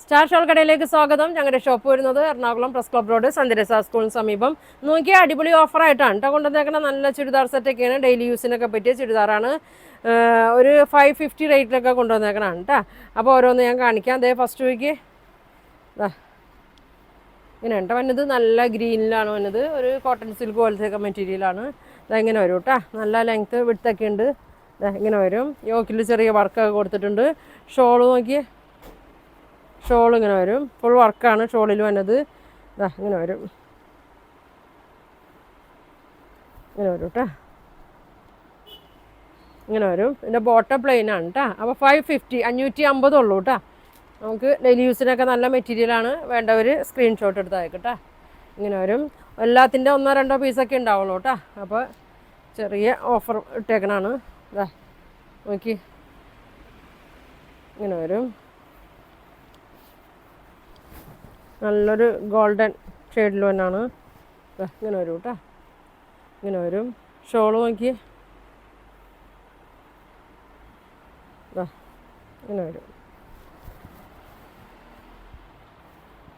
Star shawl കടയിലേക്ക് സ്വാഗതം. ഞങ്ങളുടെ ഷോപ്പ് വരുന്നത് എറണാകുളം പ്രസ് ക്ലബ് റോഡ് സന്ദരസ സ്കൂളിന് സമീപം. നോക്കിയാൽ അടിപൊളി ഓഫറായിട്ടാണ് കേട്ടോ കൊണ്ടുവന്നേക്കുന്ന. നല്ല ചുരിദാർ സെറ്റൊക്കെയാണ്, ഡെയിലി യൂസിനൊക്കെ പറ്റിയ ചുരിദാറാണ്. ഒരു 550 റേറ്റിലൊക്കെ കൊണ്ടുവന്നേക്കണതാണ് കേട്ടോ. അപ്പോൾ ഓരോന്ന് ഞാൻ കാണിക്കാം. അതേ ഫസ്റ്റ് വീക്ക് ഇങ്ങനെ കേട്ടോ വന്നത്. നല്ല ഗ്രീനിലാണ് വന്നത്. ഒരു കോട്ടൺ സിൽക്ക് പോലത്തെ മെറ്റീരിയലാണ്. ഇതെങ്ങനെ വരും കേട്ടോ. നല്ല ലെങ്ത്ത് വിട്ത്തൊക്കെ ഉണ്ട്. ഇങ്ങനെ വരും. യോക്കിൽ ചെറിയ വർക്കൊക്കെ കൊടുത്തിട്ടുണ്ട്. ഷോള് നോക്കി, ഷോൾ ഇങ്ങനെ വരും. ഫുൾ വർക്കാണ് ഷോളിൽ വന്നത്. ഇങ്ങനെ വരും, ഇങ്ങനെ വരും കേട്ടോ. ഇങ്ങനെ വരും. ഇതിൻ്റെ ബോട്ടം പ്ലെയിൻ ആണ് കേട്ടോ. അപ്പോൾ 550 550 ഉള്ളൂ കേട്ടോ. നമുക്ക് ഡെയിലി യൂസിനൊക്കെ നല്ല മെറ്റീരിയലാണ്. വേണ്ടവർ സ്ക്രീൻഷോട്ട് എടുത്ത് അയക്കട്ടോ. ഇങ്ങനെ വരും. എല്ലാത്തിൻ്റെ 1-2 പീസൊക്കെ ഉണ്ടാവുള്ളൂ കേട്ടോ. അപ്പോൾ ചെറിയ ഓഫർ ഇട്ടേക്കണാണ്. നോക്കി, ഇങ്ങനെ വരും. നല്ലൊരു ഗോൾഡൻ ഷെയ്ഡിൽ തന്നെയാണ്. ഇങ്ങനെ വരും കേട്ടോ. ഇങ്ങനെ വരും. ഷോള് നോക്കി, ഇങ്ങനെ വരും.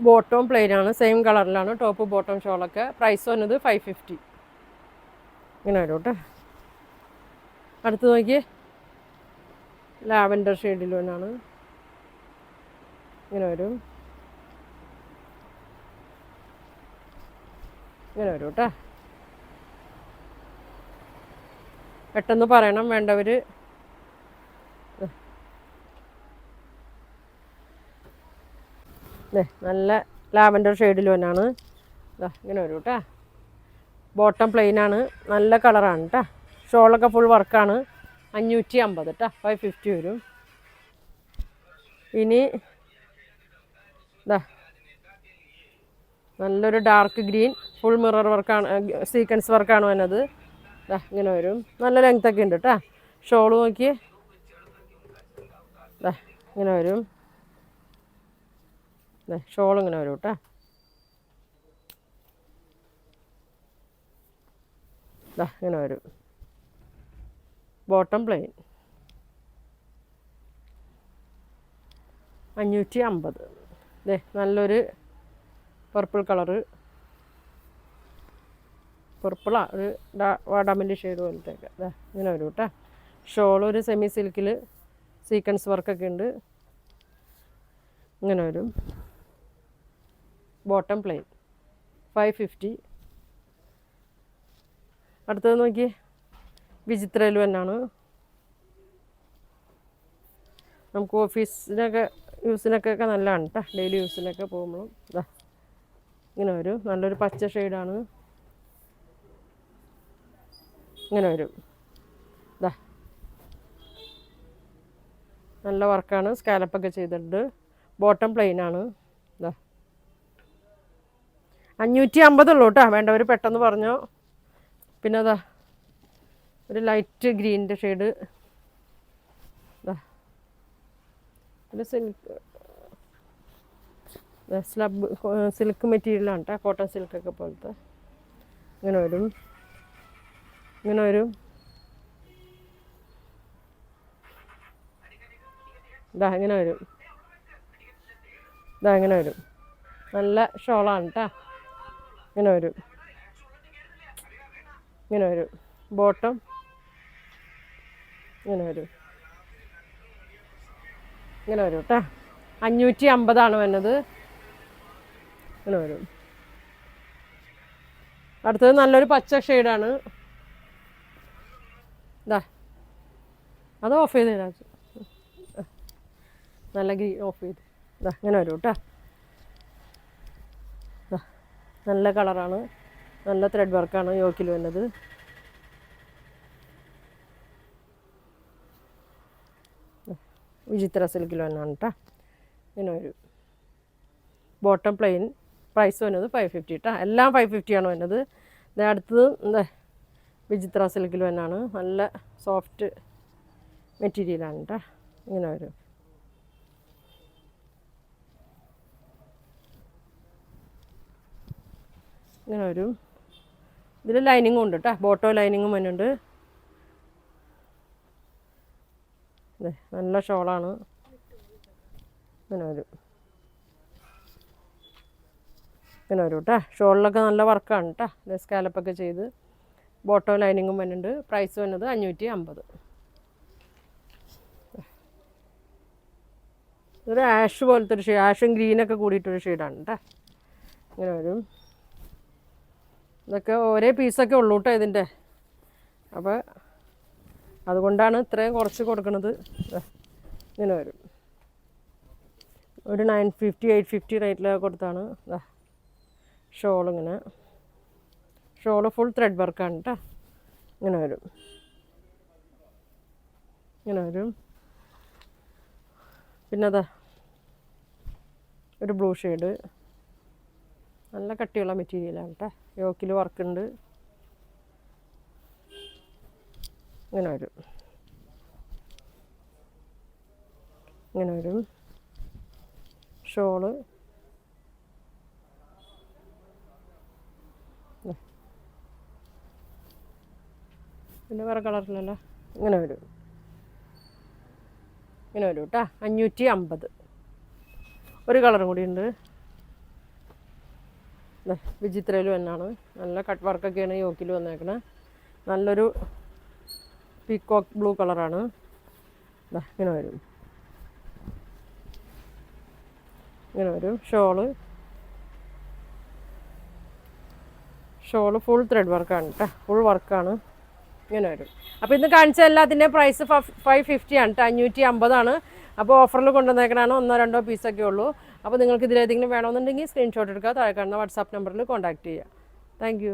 ബോട്ടവും പ്ലെയിനാണ്, സെയിം കളറിലാണ് ടോപ്പ് ബോട്ടം ഷോളൊക്കെ. പ്രൈസ് വന്നത് 550. ഇങ്ങനെ വരും കേട്ടോ. അടുത്ത് നോക്കി, ലാവൻഡർ ഷെയ്ഡിൽ തന്നെയാണ്. ഇങ്ങനെ വരും. ഇങ്ങനെ വരും കേട്ടോ. പെട്ടെന്ന് പറയണം വേണ്ടവർ. നല്ല ലാവൻഡർ ഷെയ്ഡിൽ തന്നെയാണ്. ഇങ്ങനെ വരും കേട്ടോ. ബോട്ടം പ്ലെയിനാണ്, നല്ല കളറാണ് കേട്ടോ. ഷോളൊക്കെ ഫുൾ വർക്കാണ്. 550 കേട്ടോ. 550 വരും. ഇനി നല്ലൊരു ഡാർക്ക് ഗ്രീൻ ഫുൾ മിറർ വർക്കാണ്, സീക്വൻസ് വർക്കാണ് വന്നത്. ഇങ്ങനെ വരും. നല്ല ലെങ്ത്തൊക്കെ ഉണ്ട് കേട്ടോ. ഷോള് നോക്കി, ഇങ്ങനെ വരും. ഷോൾ ഇങ്ങനെ വരും കേട്ടോ. ഇങ്ങനെ വരും. Bottom plain 550. നല്ലൊരു പർപ്പിൾ കളറ്, പർപ്പിളാ, ഒരു വാടാമല്ലി ഷെയ്ഡ് പോലത്തേക്ക്. ഇങ്ങനെ വരും കേട്ടോ. ഷോൾ ഒരു സെമി സിൽക്കിൽ സീക്വൻസ് വർക്കൊക്കെ ഉണ്ട്. ഇങ്ങനെ വരും. Bottom plain 550. അടുത്തത് നോക്കി, വിചിത്രയിൽ തന്നെയാണ്. നമുക്ക് ഓഫീസിനൊക്കെ യൂസിനൊക്കെ നല്ലതാണ് കേട്ടോ. ഡെയിലി യൂസിനൊക്കെ പോകുമ്പോഴും ഇങ്ങനെ വരും. നല്ലൊരു പച്ച ഷെയ്ഡാണ്. ഇങ്ങനെ വരും. നല്ല വർക്കാണ്, സ്കാലപ്പൊക്കെ ചെയ്തിട്ടുണ്ട്. ബോട്ടം പ്ലെയിനാണ്. 550 ഉള്ളൂ കേട്ടോ. വേണ്ടവർ പെട്ടെന്ന് പറഞ്ഞോ. പിന്നെ ഒരു ലൈറ്റ് ഗ്രീനിൻ്റെ ഷെയ്ഡ്. ഒരു സ്ലബ് സിൽക്ക് മെറ്റീരിയലാണ് കേട്ടോ. കോട്ടൺ സിൽക്കൊക്കെ പോലത്തെ. ഇങ്ങനെ വരും. ഇങ്ങനെ വരും. ഇങ്ങനെ വരും. ഇങ്ങനെ വരും. നല്ല ഷോളാണ് കേട്ടോ. ഇങ്ങനെ വരും. ഇങ്ങനെ വരും. ബോട്ടം ഇങ്ങനെ വരും. ഇങ്ങനെ വരും കേട്ടോ. 550 വന്നത്. ഇങ്ങനെ വരും. അടുത്തത് നല്ലൊരു പച്ച ഷെയ്ഡാണ്. അത് ഓഫ് ചെയ്ത് തരാം. നല്ല ഗ്രീൻ ഓഫ് ചെയ്ത്. ഇങ്ങനെ വരും കേട്ടോ. നല്ല കളറാണ്, നല്ല ത്രെഡ് വർക്കാണ് യോക്കിൽ വന്നത്. വിചിത്ര സിൽക്കിൽ വന്നാണ് കേട്ടോ. ഇങ്ങനെ വരും. Bottom plain. പ്രൈസ് വന്നത് 550 കേട്ടോ. എല്ലാം 550 വന്നത്. അടുത്തത് വിചിത്ര സിൽക്കിൽ വന്നാണ്. നല്ല സോഫ്റ്റ് മെറ്റീരിയലാണ് കേട്ടോ. ഇങ്ങനെ വരും. ഇങ്ങനെ വരും. ഇതിൽ ലൈനിങ്ങും ഉണ്ട് കേട്ടോ. ബോട്ടോ ലൈനിങ്ങും വരുന്നുണ്ട്. നല്ല ഷോളാണ്. ഇങ്ങനെ വരും. ഇങ്ങനെ വരും കേട്ടോ. ഷോളിലൊക്കെ നല്ല വർക്കാണ് കേട്ടോ. സ്കാലപ്പൊക്കെ ചെയ്ത് ബോട്ടം ലൈനിങ്ങും വരുന്നുണ്ട്. പ്രൈസ് വന്നത് 550. ഒരു ആഷ് പോലത്തെ ഒരു ഷെയ്ഡ്, ആഷും ഗ്രീനൊക്കെ കൂടിയിട്ടൊരു ഷെയ്ഡാണ് കേട്ടോ. ഇങ്ങനെ വരും. ഇതൊക്കെ ഒരേ പീസൊക്കെ ഉള്ളൂ കേട്ടോ ഇതിൻ്റെ. അപ്പോൾ അതുകൊണ്ടാണ് ഇത്രയും കുറച്ച് കൊടുക്കുന്നത്. ഇങ്ങനെ വരും. ഒരു 950 850 റേറ്റിലൊക്കെ കൊടുത്താണ്. ഷോളിങ്ങനെ, ഷോള് ഫുൾ ത്രെഡ് വർക്കാണ് കേട്ടോ. ഇങ്ങനെ വരും. ഇങ്ങനെ വരും. പിന്നെ അതാ ഒരു ബ്ലൂ ഷെയ്ഡ്, നല്ല കട്ടിയുള്ള മെറ്റീരിയലാണ് കേട്ടോ. യോക്കിൽ വർക്കുണ്ട്. ഇങ്ങനെ വരും. ഇങ്ങനെ വരും. ഷോള് പിന്നെ വേറെ കളറിലല്ല. ഇങ്ങനെ വരും. ഇങ്ങനെ വരും കേട്ടോ. 550. ഒരു കളറും കൂടി ഉണ്ട്. വിചിത്രയിലും എന്നാണ്. നല്ല കട്ട് വർക്കൊക്കെയാണ് യോക്കിൽ വന്നേക്കണേ. നല്ലൊരു പീക്കോക്ക് ബ്ലൂ കളറാണ്. ഇങ്ങനെ വരും. ഇങ്ങനെ വരും. ഷോള് ഫുൾ ത്രെഡ് വർക്കാണ് കേട്ടോ. ഫുൾ വർക്കാണ്. ഇങ്ങനെ വരും. അപ്പോൾ ഇന്ന് കാണിച്ച എല്ലാത്തിൻ്റെയും പ്രൈസ് 550 ആണ് കേട്ടോ. 550 അപ്പോൾ ഓഫറിൽ കൊണ്ടുവന്നേക്കണാണ്. 1-2 പീസൊക്കെ ഉള്ളൂ. അപ്പോൾ നിങ്ങൾക്ക് ഇതിലേതെങ്കിലും വേണമെന്നുണ്ടെങ്കിൽ സ്ക്രീൻഷോട്ട് എടുക്കുക. താഴെ കാണുന്ന വാട്സാപ്പ് നമ്പറിൽ കോൺടാക്റ്റ് ചെയ്യുക. താങ്ക്